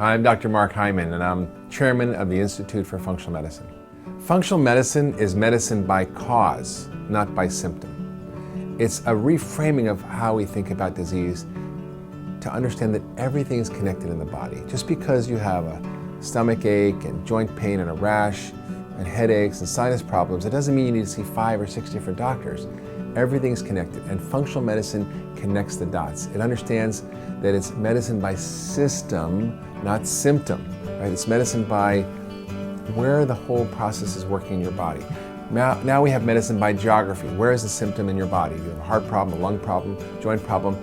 I'm Dr. Mark Hyman, and I'm chairman of the Institute for Functional Medicine. Functional medicine is medicine by cause, not by symptom. It's a reframing of how we think about disease to understand that everything is connected in the body. Just because you have a stomach ache and joint pain and a rash and headaches and sinus problems, it doesn't mean you need to see 5 or 6 different doctors. Everything's connected, and functional medicine connects the dots. It understands that it's medicine by system, not symptom, right? It's medicine by where the whole process is working in your body. Now we have medicine by geography. Where is the symptom in your body? You have a heart problem, a lung problem, joint problem.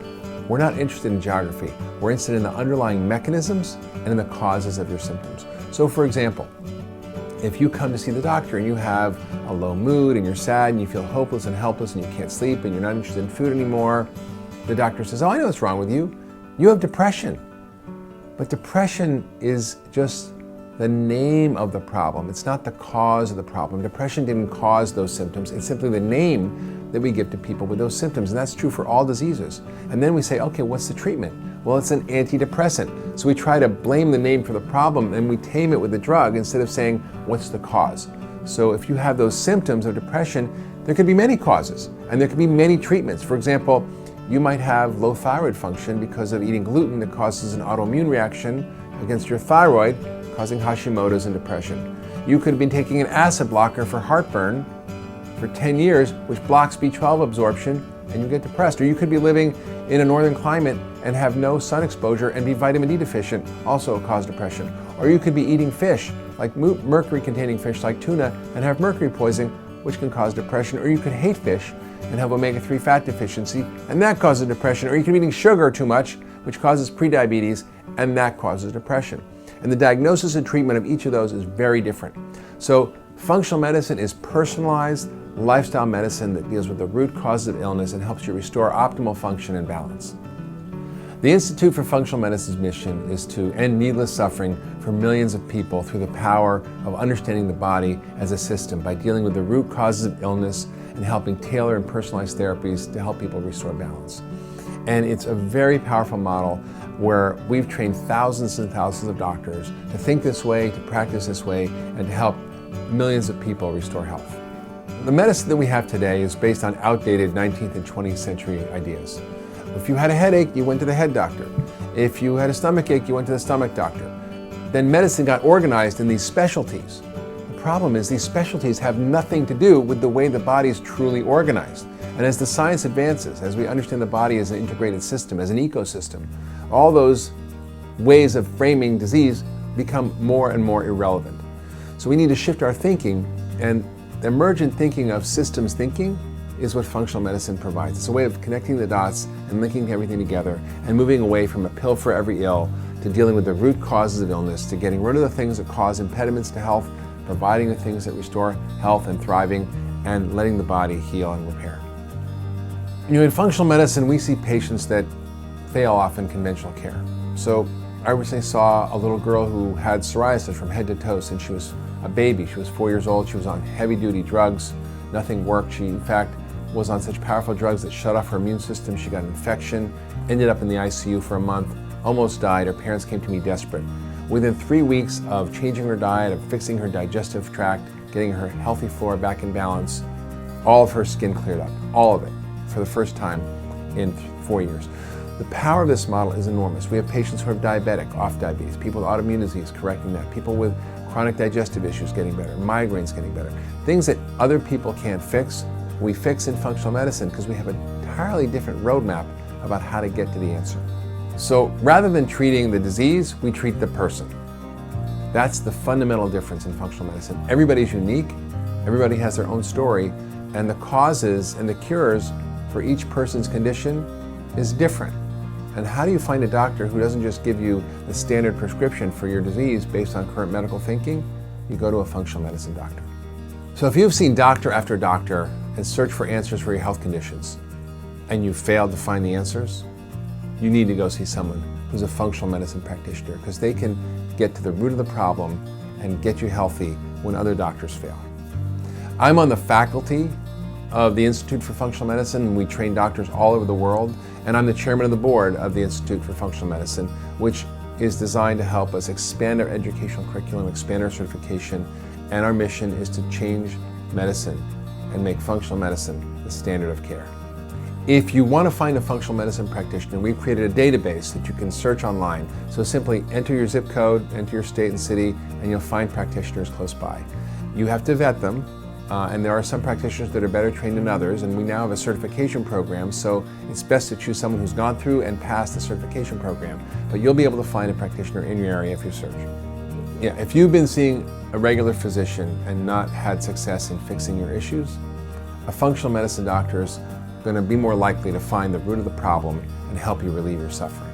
We're not interested in geography. We're interested in the underlying mechanisms and in the causes of your symptoms. So for example, if you come to see the doctor and you have a low mood and you're sad and you feel hopeless and helpless and you can't sleep and you're not interested in food anymore, the doctor says, "Oh, I know what's wrong with you. You have depression." But depression is just the name of the problem. It's not the cause of the problem. Depression didn't cause those symptoms. It's simply the name that we give to people with those symptoms, and that's true for all diseases. And then we say, okay, what's the treatment? Well, it's an antidepressant. So we try to blame the name for the problem and we tame it with the drug instead of saying, what's the cause? So if you have those symptoms of depression, there could be many causes and there could be many treatments. For example, you might have low thyroid function because of eating gluten that causes an autoimmune reaction against your thyroid, causing Hashimoto's and depression. You could have been taking an acid blocker for heartburn for 10 years, which blocks B12 absorption, and you get depressed. Or you could be living in a northern climate and have no sun exposure and be vitamin D deficient, also cause depression. Or you could be eating fish, like mercury-containing fish like tuna, and have mercury poisoning, which can cause depression. Or you could hate fish and have omega-3 fat deficiency, and that causes depression. Or you could be eating sugar too much, which causes prediabetes, and that causes depression. And the diagnosis and treatment of each of those is very different. So functional medicine is personalized lifestyle medicine that deals with the root causes of illness and helps you restore optimal function and balance. The Institute for Functional Medicine's mission is to end needless suffering for millions of people through the power of understanding the body as a system by dealing with the root causes of illness and helping tailor and personalize therapies to help people restore balance. And it's a very powerful model where we've trained thousands and thousands of doctors to think this way, to practice this way, and to help millions of people restore health. The medicine that we have today is based on outdated 19th and 20th century ideas. If you had a headache, you went to the head doctor. If you had a stomach ache, you went to the stomach doctor. Then medicine got organized in these specialties. The problem is these specialties have nothing to do with the way the body is truly organized. And as the science advances, as we understand the body as an integrated system, as an ecosystem, all those ways of framing disease become more and more irrelevant. So we need to shift our thinking, and the emergent thinking of systems thinking is what functional medicine provides. It's a way of connecting the dots and linking everything together and moving away from a pill for every ill to dealing with the root causes of illness, to getting rid of the things that cause impediments to health, providing the things that restore health and thriving, and letting the body heal and repair. In functional medicine, we see patients that fail off in conventional care. So I recently saw a little girl who had psoriasis from head to toe since she was a baby. She was 4 years old. She was on heavy-duty drugs. Nothing worked. She, in fact, was on such powerful drugs that shut off her immune system. She got an infection, ended up in the ICU for a month, almost died. Her parents came to me desperate. Within 3 weeks of changing her diet, of fixing her digestive tract, getting her healthy flora back in balance, all of her skin cleared up, all of it, for the first time in 4 years. The power of this model is enormous. We have patients who are diabetic, off diabetes, people with autoimmune disease, correcting that, people with chronic digestive issues getting better, migraines getting better. Things that other people can't fix, we fix in functional medicine because we have an entirely different roadmap about how to get to the answer. So rather than treating the disease, we treat the person. That's the fundamental difference in functional medicine. Everybody's unique, everybody has their own story, and the causes and the cures for each person's condition is different. And how do you find a doctor who doesn't just give you the standard prescription for your disease based on current medical thinking? You go to a functional medicine doctor. So if you've seen doctor after doctor and searched for answers for your health conditions, and you failed to find the answers, you need to go see someone who's a functional medicine practitioner, because they can get to the root of the problem and get you healthy when other doctors fail. I'm on the faculty of the Institute for Functional Medicine, and we train doctors all over the world, and I'm the chairman of the board of the Institute for Functional Medicine, which is designed to help us expand our educational curriculum, expand our certification, and our mission is to change medicine and make functional medicine the standard of care. If you want to find a functional medicine practitioner, we've created a database that you can search online. So simply enter your zip code, enter your state and city, and you'll find practitioners close by. You have to vet them, and there are some practitioners that are better trained than others, and we now have a certification program, so it's best to choose someone who's gone through and passed the certification program. But you'll be able to find a practitioner in your area if you search. Yeah, if you've been seeing a regular physician and not had success in fixing your issues, a functional medicine doctor is going to be more likely to find the root of the problem and help you relieve your suffering.